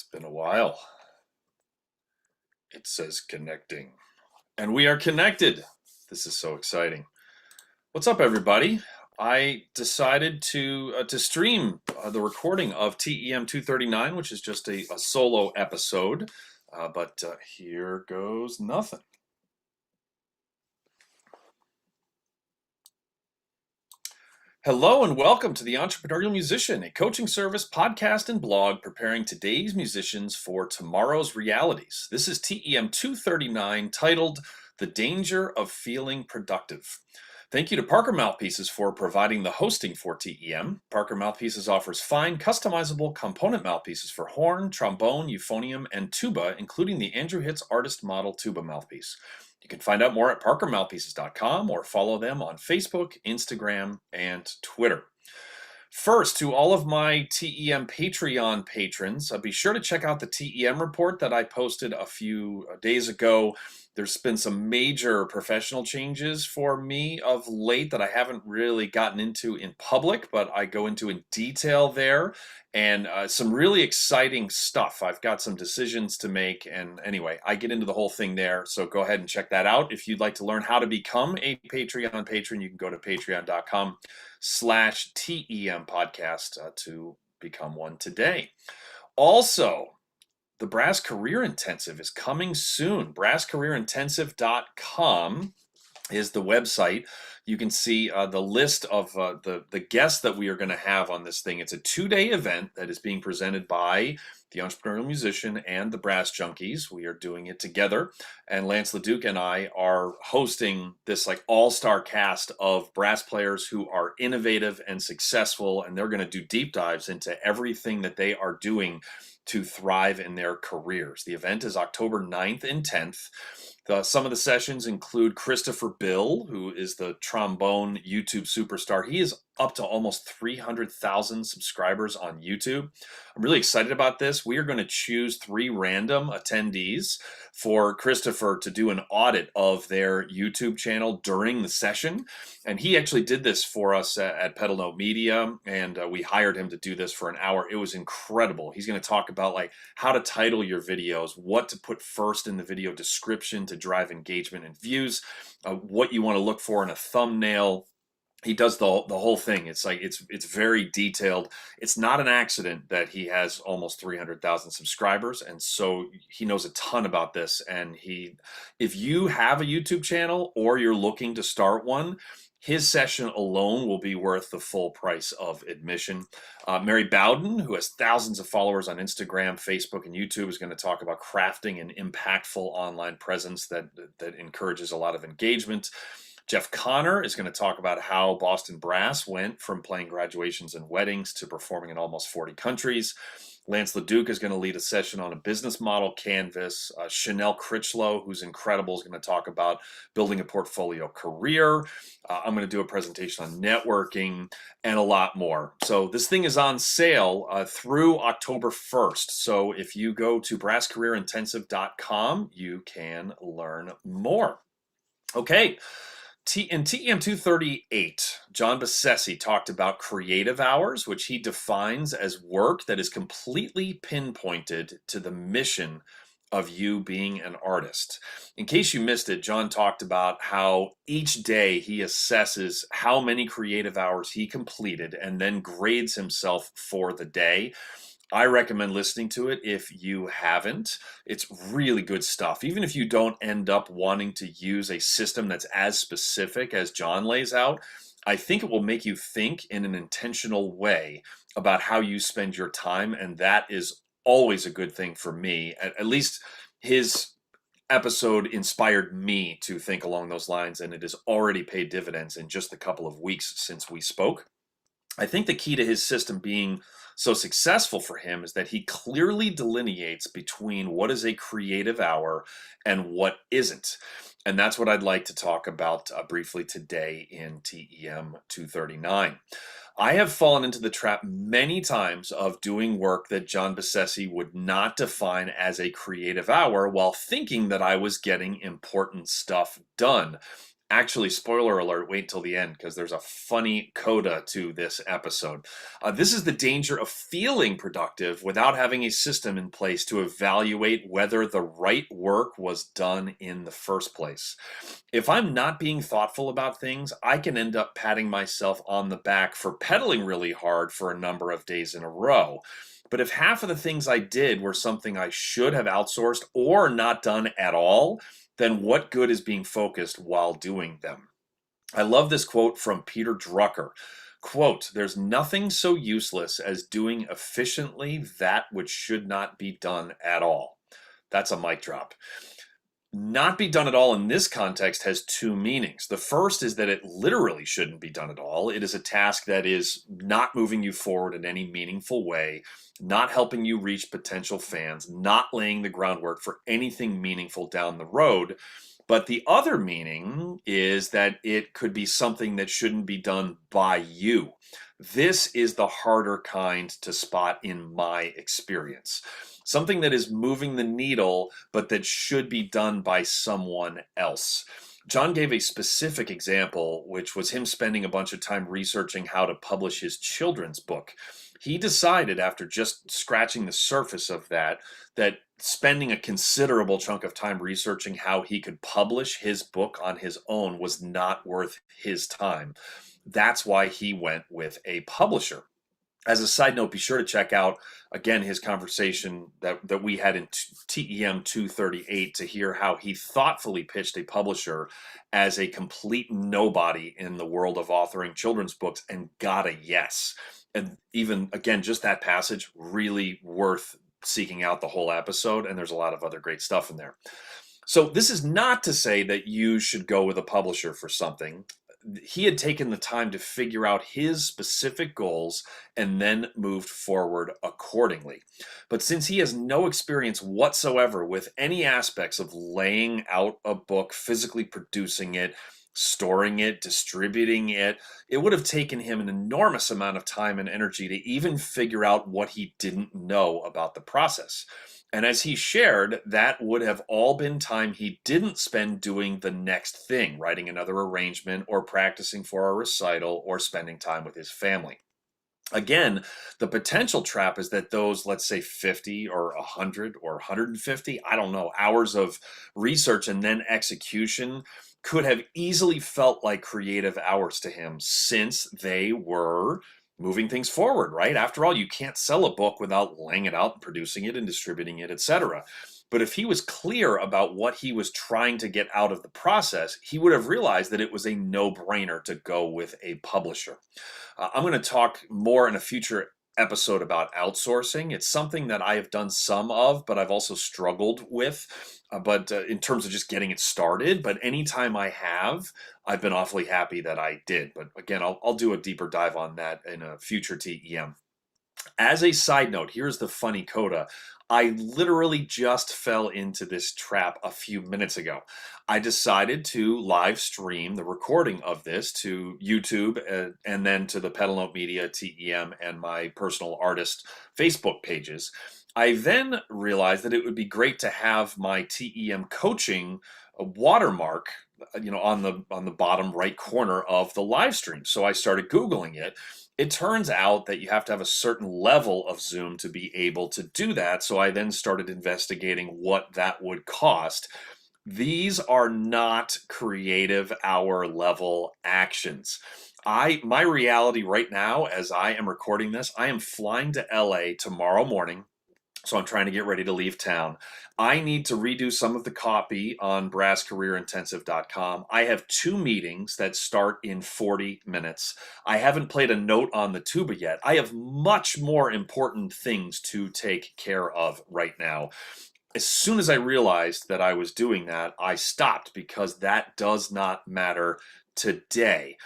It's been a while. It says connecting. And we are connected. This is so exciting. What's up, everybody? I decided to stream the recording of TEM239, which is just a solo episode. But here goes nothing. Hello and welcome to the Entrepreneurial Musician, a coaching service, podcast, and blog preparing today's musicians for tomorrow's realities. This is TEM 239, titled The Danger of Feeling Productive. Thank you to Parker Mouthpieces for providing the hosting for TEM. Parker Mouthpieces offers fine, customizable component mouthpieces for horn, trombone, euphonium, and tuba, including the Andrew Hitz Artist Model Tuba Mouthpiece. You can find out more at parkermouthpieces.com or follow them on Facebook, Instagram, and Twitter. First, to all of my TEM Patreon patrons, be sure to check out the TEM report that I posted a few days ago. There's been some major professional changes for me of late that I haven't really gotten into in public, but I go into in detail there, and some really exciting stuff. I've got some decisions to make, and anyway, I get into the whole thing there, so go ahead and check that out. If you'd like to learn how to become a Patreon patron, you can go to patreon.com/TEM podcast to become one today. Also, the Brass Career Intensive is coming soon. BrassCareerIntensive.com is the website. You can see the list of the guests that we are going to have on this thing. It's a 2-day event that is being presented by the Entrepreneurial Musician and the Brass Junkies. We are doing it together, and Lance LeDuc and I are hosting this like all-star cast of brass players who are innovative and successful, and they're going to do deep dives into everything that they are doing to thrive in their careers. The event is October 9th and 10th. Some of the sessions include Christopher Bill, who is the trombone YouTube superstar. He is up to almost 300,000 subscribers on YouTube. I'm really excited about this. We are going to choose 3 random attendees for Christopher to do an audit of their YouTube channel during the session. And he actually did this for us at Pedal Note Media, and we hired him to do this for an hour. It was incredible. He's going to talk about like how to title your videos, what to put first in the video description to drive engagement and views, what you want to look for in a thumbnail. He does the whole thing. It's like it's very detailed. It's not an accident that he has almost 300,000 subscribers, and so he knows a ton about this. And if you have a YouTube channel or you're looking to start one, his session alone will be worth the full price of admission. Mary Bowden, who has thousands of followers on Instagram, Facebook, and YouTube, is going to talk about crafting an impactful online presence that encourages a lot of engagement. Jeff Connor is going to talk about how Boston Brass went from playing graduations and weddings to performing in almost 40 countries. Lance LeDuc is going to lead a session on a business model canvas. Chanel Critchlow, who's incredible, is going to talk about building a portfolio career. I'm going to do a presentation on networking and a lot more. So this thing is on sale through October 1st. So if you go to BrassCareerIntensive.com, you can learn more. Okay. In TEM 238, John Bassesi talked about creative hours, which he defines as work that is completely pinpointed to the mission of you being an artist. In case you missed it, John talked about how each day he assesses how many creative hours he completed and then grades himself for the day. I recommend listening to it if you haven't. It's really good stuff. Even if you don't end up wanting to use a system that's as specific as John lays out, I think it will make you think in an intentional way about how you spend your time, and that is always a good thing for me. At least his episode inspired me to think along those lines, and it has already paid dividends in just a couple of weeks since we spoke. I think the key to his system being so successful for him is that he clearly delineates between what is a creative hour and what isn't. And that's what I'd like to talk about briefly today in TEM 239. I have fallen into the trap many times of doing work that John Bassesi would not define as a creative hour while thinking that I was getting important stuff done. Actually, spoiler alert, wait till the end because there's a funny coda to this episode. This is the danger of feeling productive without having a system in place to evaluate whether the right work was done in the first place. If I'm not being thoughtful about things, I can end up patting myself on the back for pedaling really hard for a number of days in a row. But if half of the things I did were something I should have outsourced or not done at all, then what good is being focused while doing them? I love this quote from Peter Drucker. Quote, "There's nothing so useless as doing efficiently that which should not be done at all." That's a mic drop. Not be done at all in this context has two meanings. The first is that it literally shouldn't be done at all. It is a task that is not moving you forward in any meaningful way, not helping you reach potential fans, not laying the groundwork for anything meaningful down the road. But the other meaning is that it could be something that shouldn't be done by you. This is the harder kind to spot in my experience. Something that is moving the needle, but that should be done by someone else. John gave a specific example, which was him spending a bunch of time researching how to publish his children's book. He decided after just scratching the surface of that spending a considerable chunk of time researching how he could publish his book on his own was not worth his time. That's why he went with a publisher. As a side note, be sure to check out again his conversation that we had in TEM238 to hear how he thoughtfully pitched a publisher as a complete nobody in the world of authoring children's books and got a yes. And even again, just that passage really worth seeking out the whole episode. And there's a lot of other great stuff in there. So this is not to say that you should go with a publisher for something. He had taken the time to figure out his specific goals and then moved forward accordingly. But since he has no experience whatsoever with any aspects of laying out a book, physically producing it, storing it, distributing it, it would have taken him an enormous amount of time and energy to even figure out what he didn't know about the process. And as he shared, that would have all been time he didn't spend doing the next thing, writing another arrangement or practicing for a recital or spending time with his family. Again, the potential trap is that those, let's say 50 or 100 or 150, I don't know, hours of research and then execution could have easily felt like creative hours to him since they were moving things forward, right? After all, you can't sell a book without laying it out and producing it and distributing it, etc. But if he was clear about what he was trying to get out of the process, he would have realized that it was a no-brainer to go with a publisher. I'm going to talk more in a future episode about outsourcing. It's something that I have done some of, but I've also struggled with. But in terms of just getting it started, but anytime I have, I've been awfully happy that I did. But again, I'll do a deeper dive on that in a future TEM. As a side note, here's the funny coda. I literally just fell into this trap a few minutes ago. I decided to live stream the recording of this to YouTube and then to the Pedal Note Media, TEM, and my personal artist Facebook pages. I then realized that it would be great to have my TEM coaching watermark, on the bottom right corner of the live stream. So I started Googling it. It turns out that you have to have a certain level of Zoom to be able to do that. So I then started investigating what that would cost. These are not creative hour level actions. My reality right now, as I am recording this, I am flying to LA tomorrow morning. So I'm trying to get ready to leave town. I need to redo some of the copy on brasscareerintensive.com. I have 2 meetings that start in 40 minutes. I haven't played a note on the tuba yet. I have much more important things to take care of right now. As soon as I realized that I was doing that, I stopped because that does not matter today.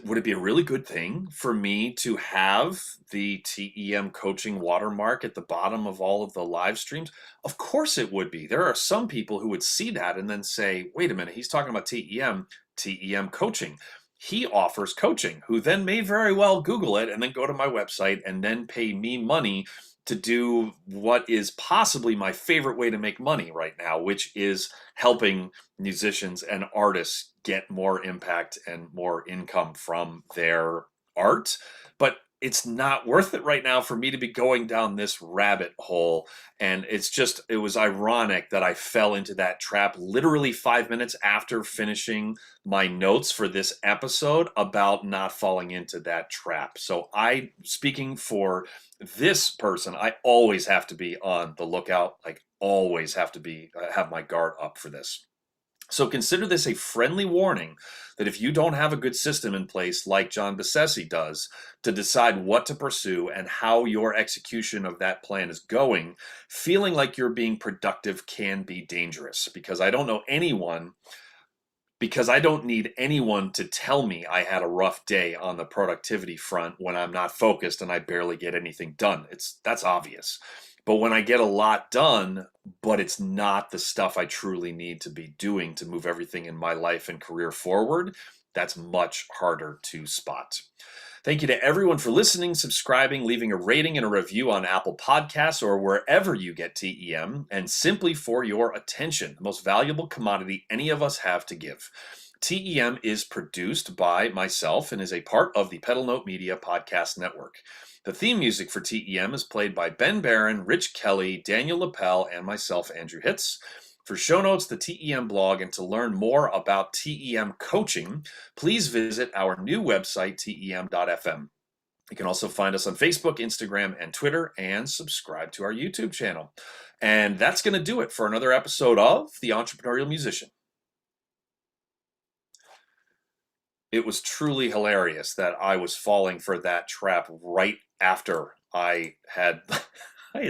Would it be a really good thing for me to have the TEM coaching watermark at the bottom of all of the live streams? Of course it would be. There are some people who would see that and then say, wait a minute, he's talking about TEM coaching. He offers coaching, who then may very well Google it and then go to my website and then pay me money to do what is possibly my favorite way to make money right now, which is helping musicians and artists get more impact and more income from their art. But it's not worth it right now for me to be going down this rabbit hole. And it was ironic that I fell into that trap literally 5 minutes after finishing my notes for this episode about not falling into that trap. So, speaking for this person, I always have to be on the lookout, like, always have to have my guard up for this. So consider this a friendly warning that if you don't have a good system in place, like John Bessesi does, to decide what to pursue and how your execution of that plan is going, feeling like you're being productive can be dangerous, because I don't need anyone to tell me I had a rough day on the productivity front when I'm not focused and I barely get anything done. That's obvious. But when I get a lot done, but it's not the stuff I truly need to be doing to move everything in my life and career forward, that's much harder to spot. Thank you to everyone for listening, subscribing, leaving a rating and a review on Apple Podcasts or wherever you get TEM, and simply for your attention, the most valuable commodity any of us have to give. TEM is produced by myself and is a part of the Pedal Note Media Podcast Network. The theme music for TEM is played by Ben Barron, Rich Kelly, Daniel Lapel, and myself, Andrew Hitz. For show notes, the TEM blog, and to learn more about TEM coaching, please visit our new website, tem.fm. You can also find us on Facebook, Instagram, and Twitter, and subscribe to our YouTube channel. And that's going to do it for another episode of The Entrepreneurial Musician. It was truly hilarious that I was falling for that trap right after I had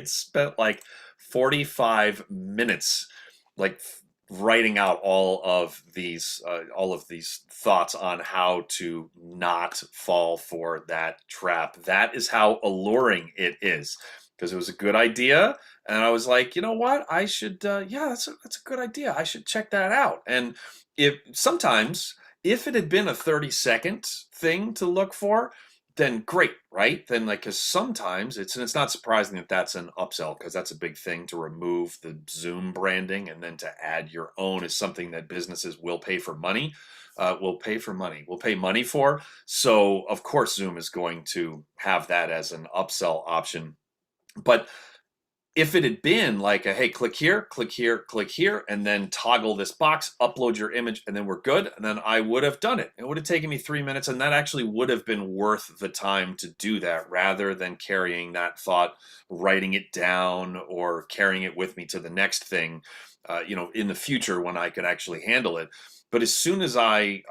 spent like 45 minutes like writing out all of these thoughts on how to not fall for that trap. That is how alluring it is, because it was a good idea, and I was like, you know what, I should that's a good idea, I should check that out. And if it had been a 30-second thing to look for, then great, right? Then, like, because sometimes it's not surprising that that's an upsell, because that's a big thing, to remove the Zoom branding and then to add your own is something that businesses will pay for money. Will pay money for. So of course Zoom is going to have that as an upsell option. But if it had been like hey, click here, click here, click here, and then toggle this box, upload your image, and then we're good, and then I would have done it. It would have taken me 3 minutes, and that actually would have been worth the time to do that, rather than carrying that thought, writing it down, or carrying it with me to the next thing, in the future when I could actually handle it. But as soon as I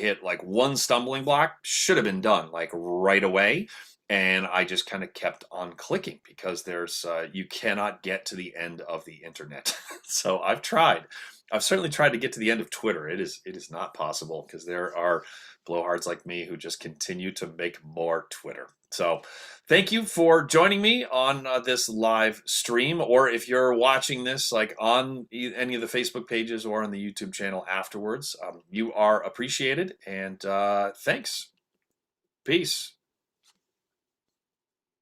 hit like one stumbling block, should have been done like right away. And I just kind of kept on clicking, because you cannot get to the end of the internet. So I've certainly tried to get to the end of Twitter. It is not possible, because there are blowhards like me who just continue to make more Twitter. So thank you for joining me on this live stream, or if you're watching this like on any of the Facebook pages or on the YouTube channel afterwards, you are appreciated, and thanks. Peace.